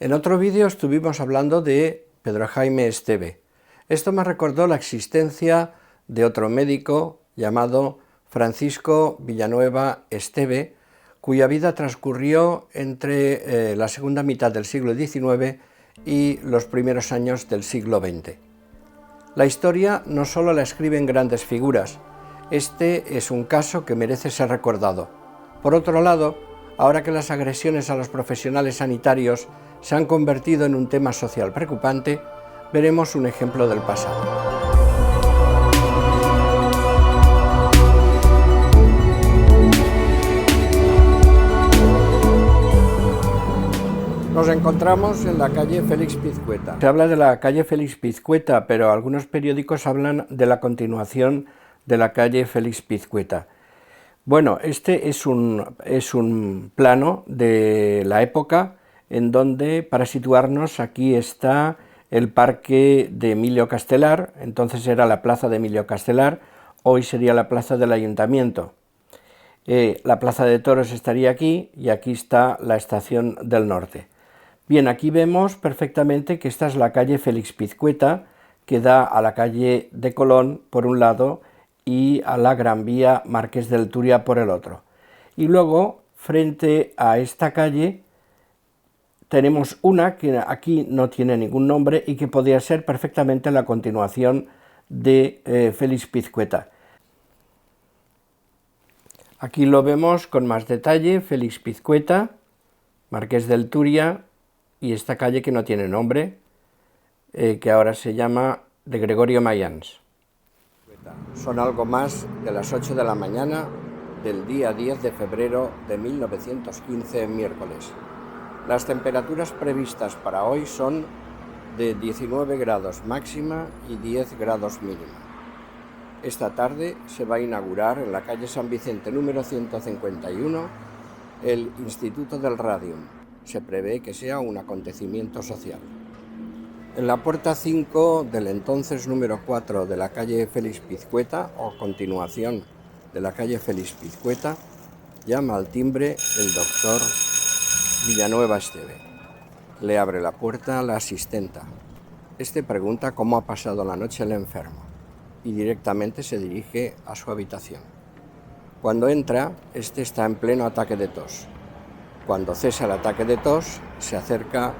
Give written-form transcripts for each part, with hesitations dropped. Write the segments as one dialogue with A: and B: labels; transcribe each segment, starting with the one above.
A: En otro vídeo estuvimos hablando de Pedro Jaime Esteve. Esto me recordó la existencia de otro médico llamado Francisco Villanueva Esteve, cuya vida transcurrió entre la segunda mitad del siglo XIX y los primeros años del siglo XX. La historia no solo la escriben grandes figuras, este es un caso que merece ser recordado. Por otro lado, ahora que las agresiones a los profesionales sanitarios se han convertido en un tema social preocupante, veremos un ejemplo del pasado. Nos encontramos en la calle Félix Pizcueta. Se habla de la calle Félix Pizcueta, pero algunos periódicos hablan de la continuación de la calle Félix Pizcueta. Bueno, este es un plano de la época en donde, para situarnos, aquí está el parque de Emilio Castelar, entonces era la plaza de Emilio Castelar, hoy sería la plaza del Ayuntamiento. La plaza de toros estaría aquí y aquí está la estación del norte. Bien, aquí vemos perfectamente que esta es la calle Félix Pizcueta, que da a la calle de Colón por un lado y a la Gran Vía Marqués del Turia por el otro. Y luego, frente a esta calle, tenemos una que aquí no tiene ningún nombre y que podría ser perfectamente la continuación de Félix Pizcueta. Aquí lo vemos con más detalle, Félix Pizcueta, Marqués del Turia, y esta calle que no tiene nombre, que ahora se llama de Gregorio Mayans. Son algo más de las 8 de la mañana del día 10 de febrero de 1915, miércoles. Las temperaturas previstas para hoy son de 19 grados máxima y 10 grados mínima. Esta tarde se va a inaugurar en la calle San Vicente número 151 el Instituto del Radium. Se prevé que sea un acontecimiento social. En la puerta 5 del entonces número 4 de la calle Félix Pizcueta, o continuación de la calle Félix Pizcueta, llama al timbre el doctor Villanueva Esteve. Le abre la puerta la asistenta. Este pregunta cómo ha pasado la noche el enfermo y directamente se dirige a su habitación. Cuando entra, este está en pleno ataque de tos. Cuando cesa el ataque de tos, se acerca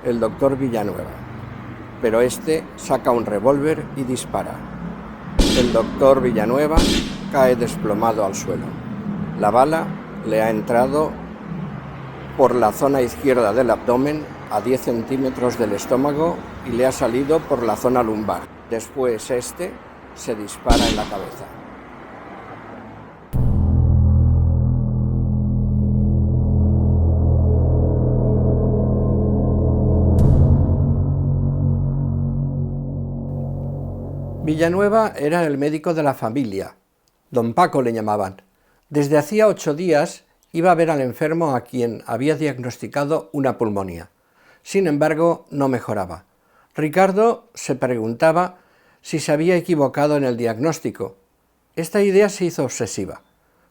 A: el doctor Villanueva, pero este saca un revólver y dispara. El doctor Villanueva cae desplomado al suelo. La bala le ha entrado por la zona izquierda del abdomen a 10 centímetros del estómago y le ha salido por la zona lumbar. Después este se dispara en la cabeza. Villanueva era el médico de la familia, don Paco le llamaban. Desde hacía 8 días iba a ver al enfermo a quien había diagnosticado una pulmonía. Sin embargo, no mejoraba. Ricardo se preguntaba si se había equivocado en el diagnóstico. Esta idea se hizo obsesiva.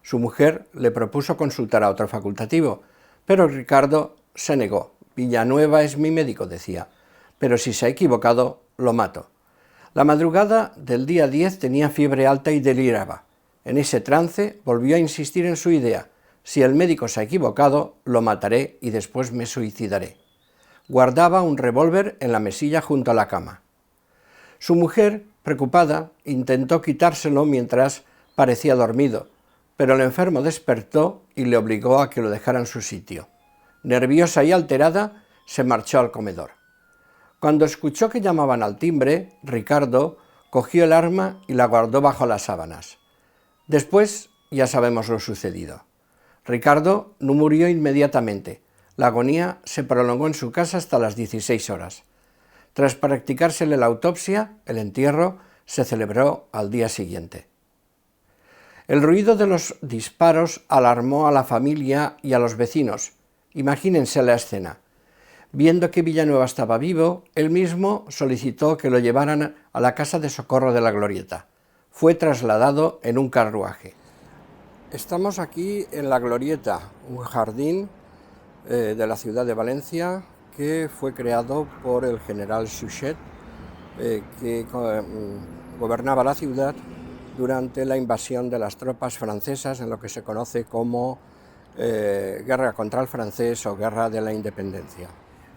A: Su mujer le propuso consultar a otro facultativo, pero Ricardo se negó. Villanueva es mi médico, decía, pero si se ha equivocado, lo mato. La madrugada del día 10 tenía fiebre alta y deliraba. En ese trance volvió a insistir en su idea. Si el médico se ha equivocado, lo mataré y después me suicidaré. Guardaba un revólver en la mesilla junto a la cama. Su mujer, preocupada, intentó quitárselo mientras parecía dormido, pero el enfermo despertó y le obligó a que lo dejara en su sitio. Nerviosa y alterada, se marchó al comedor. Cuando escuchó que llamaban al timbre, Ricardo cogió el arma y la guardó bajo las sábanas. Después ya sabemos lo sucedido. Ricardo no murió inmediatamente. La agonía se prolongó en su casa hasta las 16 horas. Tras practicársele la autopsia, el entierro se celebró al día siguiente. El ruido de los disparos alarmó a la familia y a los vecinos. Imagínense la escena. Viendo que Villanueva estaba vivo, él mismo solicitó que lo llevaran a la casa de socorro de la Glorieta. Fue trasladado en un carruaje. Estamos aquí en la Glorieta, un jardín de la ciudad de Valencia, que fue creado por el general Suchet, que gobernaba la ciudad durante la invasión de las tropas francesas en lo que se conoce como Guerra contra el Francés o Guerra de la Independencia.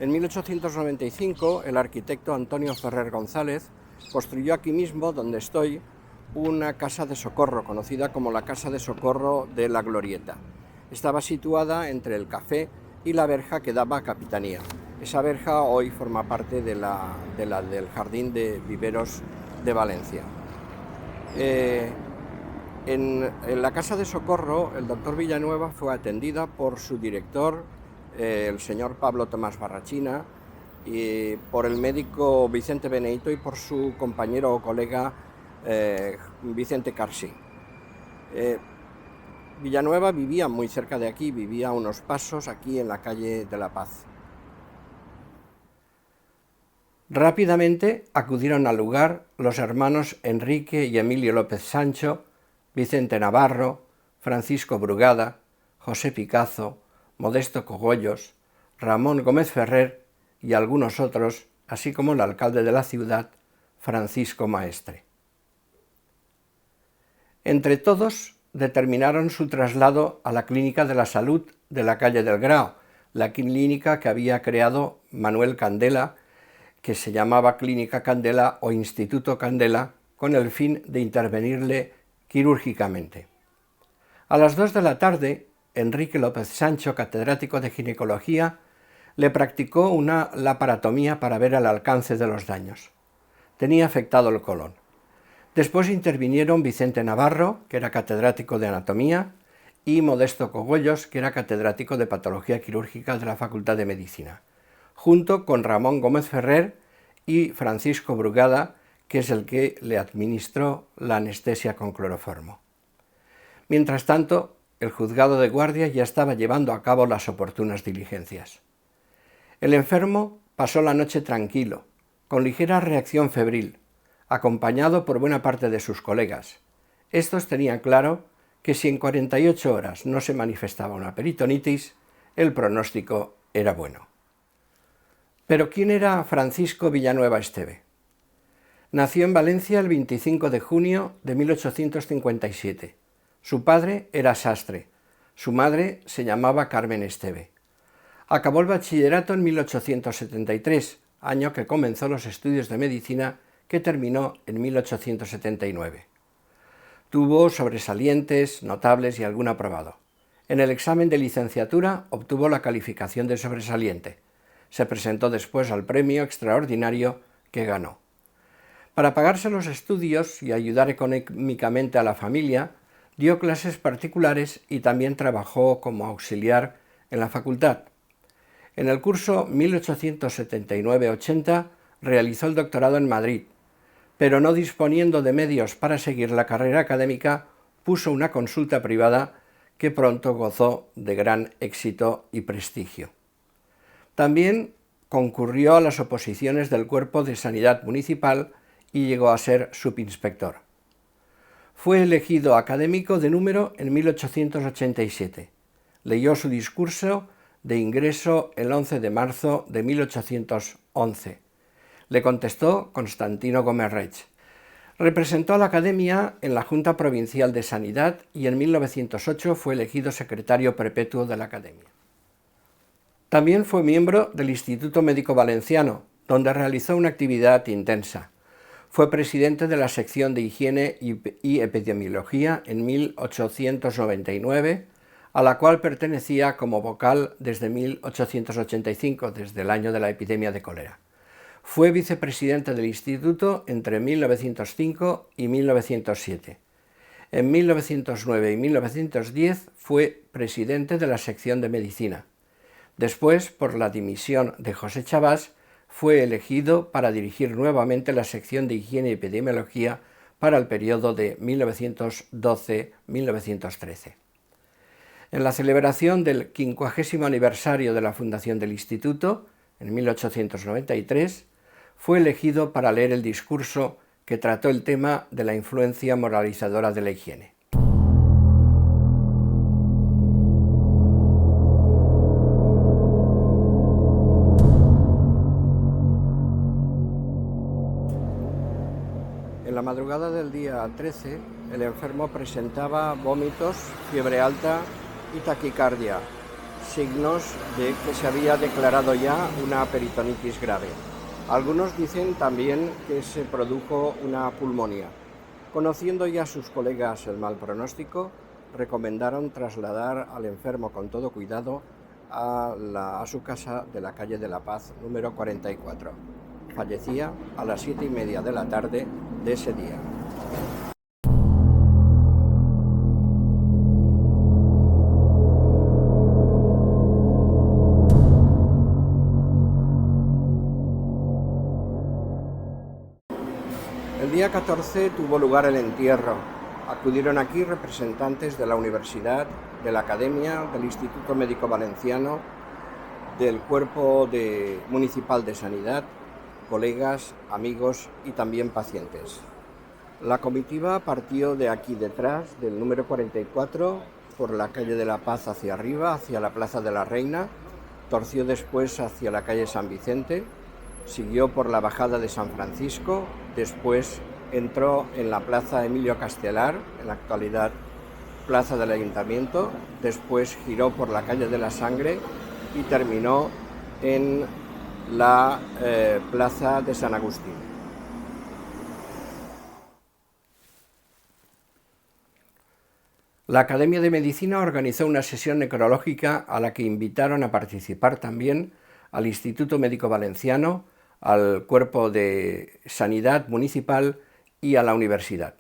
A: En 1895, el arquitecto Antonio Ferrer González construyó aquí mismo, donde estoy, una casa de socorro, conocida como la Casa de Socorro de la Glorieta. Estaba situada entre el café y la verja que daba a Capitanía. Esa verja hoy forma parte del Jardín de Viveros de Valencia. En la Casa de Socorro, el doctor Villanueva fue atendida por su director, el señor Pablo Tomás Barrachina, y por el médico Vicente Benito y por su compañero o colega Vicente Carsi. Villanueva vivía muy cerca de aquí, vivía a unos pasos aquí en la calle de la Paz. Rápidamente acudieron al lugar los hermanos Enrique y Emilio López Sancho, Vicente Navarro, Francisco Brugada, José Picazo, Modesto Cogollos, Ramón Gómez Ferrer y algunos otros, así como el alcalde de la ciudad, Francisco Maestre. Entre todos determinaron su traslado a la Clínica de la Salud de la calle del Grao, la clínica que había creado Manuel Candela, que se llamaba Clínica Candela o Instituto Candela, con el fin de intervenirle quirúrgicamente. A las 2 de la tarde, Enrique López Sancho, catedrático de ginecología, le practicó una laparotomía para ver el alcance de los daños. Tenía afectado el colon. Después intervinieron Vicente Navarro, que era catedrático de anatomía, y Modesto Cogollos, que era catedrático de patología quirúrgica de la Facultad de Medicina, junto con Ramón Gómez Ferrer y Francisco Brugada, que es el que le administró la anestesia con cloroformo. Mientras tanto, el juzgado de guardia ya estaba llevando a cabo las oportunas diligencias. El enfermo pasó la noche tranquilo, con ligera reacción febril, acompañado por buena parte de sus colegas. Estos tenían claro que si en 48 horas no se manifestaba una peritonitis, el pronóstico era bueno. Pero ¿quién era Francisco Villanueva Esteve? Nació en Valencia el 25 de junio de 1857. Su padre era sastre, su madre se llamaba Carmen Esteve. Acabó el bachillerato en 1873, año que comenzó los estudios de medicina que terminó en 1879. Tuvo sobresalientes, notables y algún aprobado. En el examen de licenciatura obtuvo la calificación de sobresaliente. Se presentó después al premio extraordinario que ganó. Para pagarse los estudios y ayudar económicamente a la familia, dio clases particulares y también trabajó como auxiliar en la facultad. En el curso 1879-80 realizó el doctorado en Madrid, pero no disponiendo de medios para seguir la carrera académica, puso una consulta privada que pronto gozó de gran éxito y prestigio. También concurrió a las oposiciones del Cuerpo de Sanidad Municipal y llegó a ser subinspector. Fue elegido académico de número en 1887. Leyó su discurso de ingreso el 11 de marzo de 1811. Le contestó Constantino Gómez Reig. Representó a la Academia en la Junta Provincial de Sanidad y en 1908 fue elegido secretario perpetuo de la Academia. También fue miembro del Instituto Médico Valenciano, donde realizó una actividad intensa. Fue presidente de la sección de Higiene y Epidemiología en 1899, a la cual pertenecía como vocal desde 1885, desde el año de la epidemia de cólera. Fue vicepresidente del Instituto entre 1905 y 1907. En 1909 y 1910 fue presidente de la sección de Medicina. Después, por la dimisión de José Chabás, fue elegido para dirigir nuevamente la sección de Higiene y Epidemiología para el periodo de 1912-1913. En la celebración del 50º aniversario de la fundación del Instituto, en 1893, fue elegido para leer el discurso que trató el tema de la influencia moralizadora de la higiene. madrugada del día 13, el enfermo presentaba vómitos, fiebre alta y taquicardia, signos de que se había declarado ya una peritonitis grave. Algunos dicen también que se produjo una pulmonía. Conociendo ya a sus colegas el mal pronóstico, recomendaron trasladar al enfermo con todo cuidado a su casa de la calle de la Paz, número 44. Fallecía a las 7:30 de la tarde de ese día. El día 14 tuvo lugar el entierro. Acudieron aquí representantes de la Universidad, de la Academia, del Instituto Médico Valenciano, del Cuerpo Municipal de Sanidad, colegas, amigos y también pacientes. La comitiva partió de aquí detrás, del número 44, por la calle de la Paz hacia arriba, hacia la Plaza de la Reina, torció después hacia la calle San Vicente, siguió por la bajada de San Francisco, después entró en la Plaza Emilio Castelar, en la actualidad Plaza del Ayuntamiento, después giró por la calle de la Sangre y terminó en la Plaza de San Agustín. La Academia de Medicina organizó una sesión necrológica a la que invitaron a participar también al Instituto Médico Valenciano, al Cuerpo de Sanidad Municipal y a la Universidad.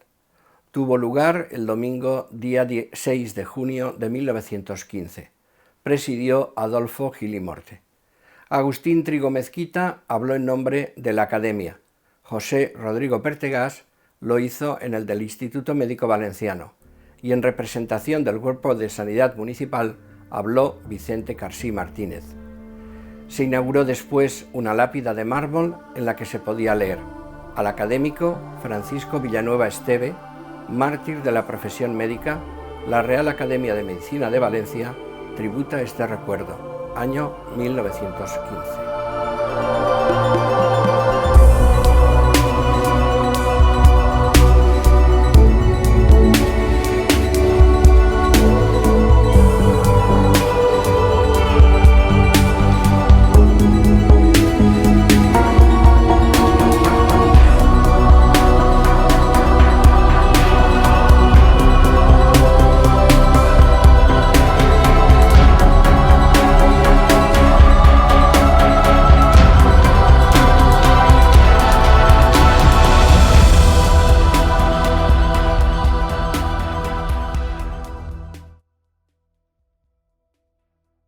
A: Tuvo lugar el domingo día 6 de junio de 1915. Presidió Adolfo Gil y Morte. Agustín Trigo Mezquita habló en nombre de la Academia. José Rodrigo Pertegás lo hizo en el del Instituto Médico Valenciano. Y en representación del Cuerpo de Sanidad Municipal habló Vicente Carsí Martínez. Se inauguró después una lápida de mármol en la que se podía leer: al académico Francisco Villanueva Esteve, mártir de la profesión médica, la Real Academia de Medicina de Valencia tributa este recuerdo, año 1915.